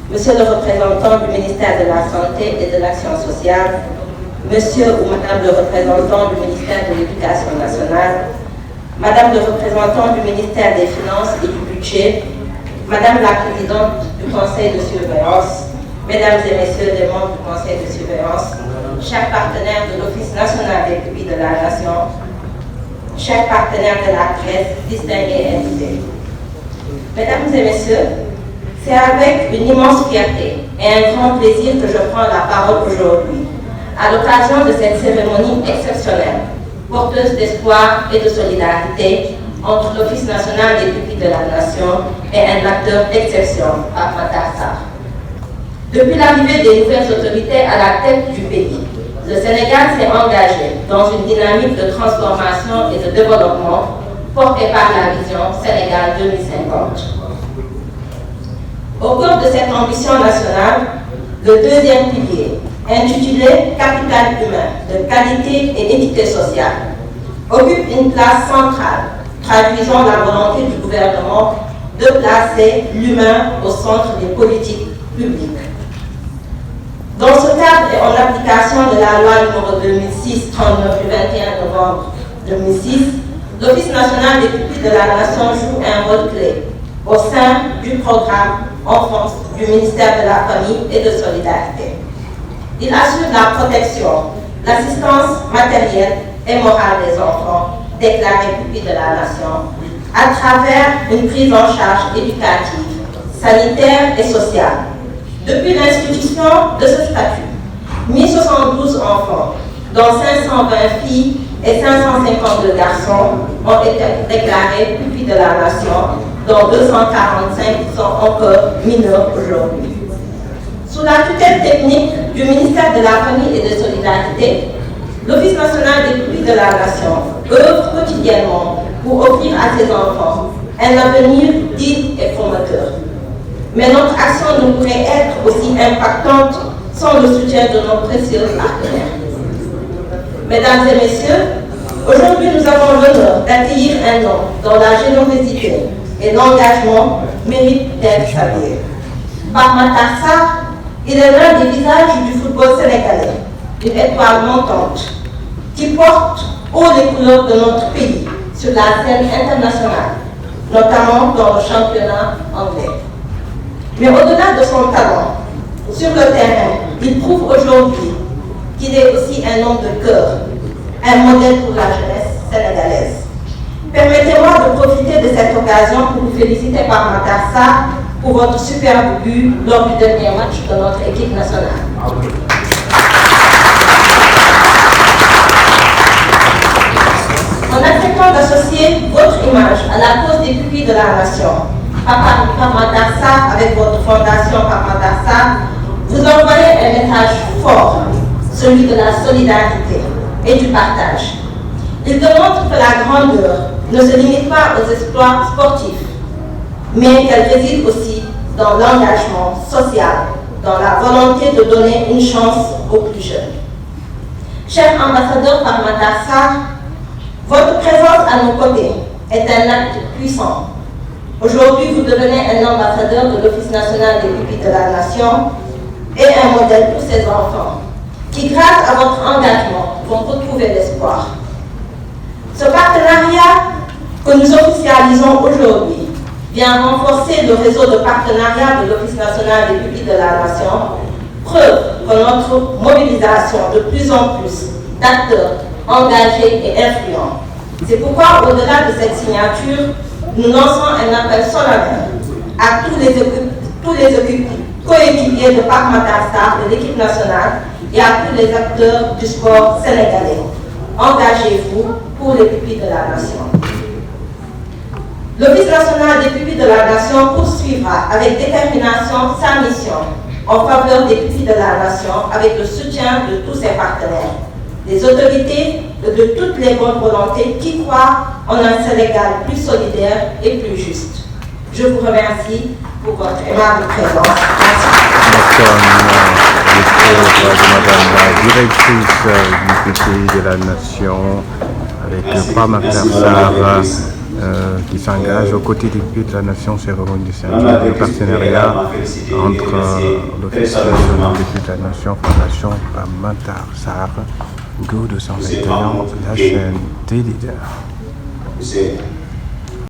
Monsieur le représentant du ministère de la Santé et de l'Action sociale, Monsieur ou Madame le représentant du ministère de l'Éducation nationale, Madame le représentant du ministère des Finances et du Budget, Madame la présidente du Conseil de surveillance, Mesdames et Messieurs les membres du Conseil de surveillance, chers partenaires de l'Office national des pupilles de la Nation, chers partenaires de la presse, distingués invités. Mesdames et Messieurs, c'est avec une immense fierté et un grand plaisir que je prends la parole aujourd'hui, à l'occasion de cette cérémonie exceptionnelle, porteuse d'espoir et de solidarité entre l'Office national des pupilles de la Nation et un acteur d'exception, Pape Matar Sarr. Depuis l'arrivée des nouvelles autorités à la tête du pays, le Sénégal s'est engagé dans une dynamique de transformation et de développement portée par la vision Sénégal 2050. Au cours de cette ambition nationale, le deuxième pilier, intitulé Capital humain de qualité et équité sociale, occupe une place centrale, traduisant la volonté du gouvernement de placer l'humain au centre des politiques publiques. Dans ce cadre et en application de la loi numéro 2006-39 du 21 novembre 2006, l'Office national des pupilles de la Nation joue un rôle clé au sein du programme Enfance du ministère de la Famille et de Solidarité. Il assure la protection, l'assistance matérielle et morale des enfants déclarés pupilles de la Nation à travers une prise en charge éducative, sanitaire et sociale. Depuis l'institution de ce statut, 1072 enfants, dont 520 filles et 552 garçons, ont été déclarés pupilles de la Nation, dont 245 sont encore mineurs aujourd'hui. Sous la tutelle technique du ministère de la Famille et de Solidarité, l'Office national des pupilles de la Nation œuvre quotidiennement pour offrir à ses enfants un avenir digne et formateur. Mais notre action ne pourrait être aussi impactante sans le soutien de nos précieux partenaires. Mesdames et Messieurs, aujourd'hui nous avons l'honneur d'accueillir un homme dont la générosité et l'engagement méritent d'être salués. Pape Matar Sarr, il est l'un des visages du football sénégalais, une étoile montante qui porte haut les couleurs de notre pays sur la scène internationale, notamment dans le championnat anglais. Mais au-delà de son talent, sur le terrain, il prouve aujourd'hui qu'il est aussi un homme de cœur, un modèle pour la jeunesse sénégalaise. Permettez-moi de profiter de cette occasion pour vous féliciter par Matar Sarr pour votre superbe but lors du dernier match de notre équipe nationale. En acceptant d'associer votre image à la cause des pupilles de la Nation, Pape Matar Sarr, avec votre fondation Pape Matar Sarr, vous envoyez un message fort, celui de la solidarité et du partage. Il démontre que la grandeur ne se limite pas aux exploits sportifs, mais qu'elle réside aussi dans l'engagement social, dans la volonté de donner une chance aux plus jeunes. Cher ambassadeur Pape Matar Sarr, votre présence à nos côtés est un acte puissant. Aujourd'hui, vous devenez un ambassadeur de l'Office national des pupilles de la Nation et un modèle pour ces enfants qui, grâce à votre engagement, vont retrouver l'espoir. Ce partenariat que nous officialisons aujourd'hui vient renforcer le réseau de partenariat de l'Office national des pupilles de la Nation, preuve que notre mobilisation de plus en plus d'acteurs engagés et influents. C'est pourquoi, au-delà de cette signature, nous lançons un appel solennel à tous les coéquipiers de Pape Matar Sarr de l'équipe nationale et à tous les acteurs du sport sénégalais. Engagez-vous pour les pupilles de la Nation. L'Office national des pupilles de la Nation poursuivra avec détermination sa mission en faveur des pupilles de la Nation avec le soutien de tous ses partenaires, des autorités et de toutes les bonnes volontés qui croient en un Sénégal plus solidaire et plus juste. Je vous remercie pour votre aimable présence. Madame la directrice du pupille de la Nation, avec Pape Matar Sarr, qui s'engage aux côtés du but de la nation cérémonie du Saint-Jean, le partenariat entre l'Office national du but de la nation, Fondation Matar Sarr, Go 221, la chaîne des leaders.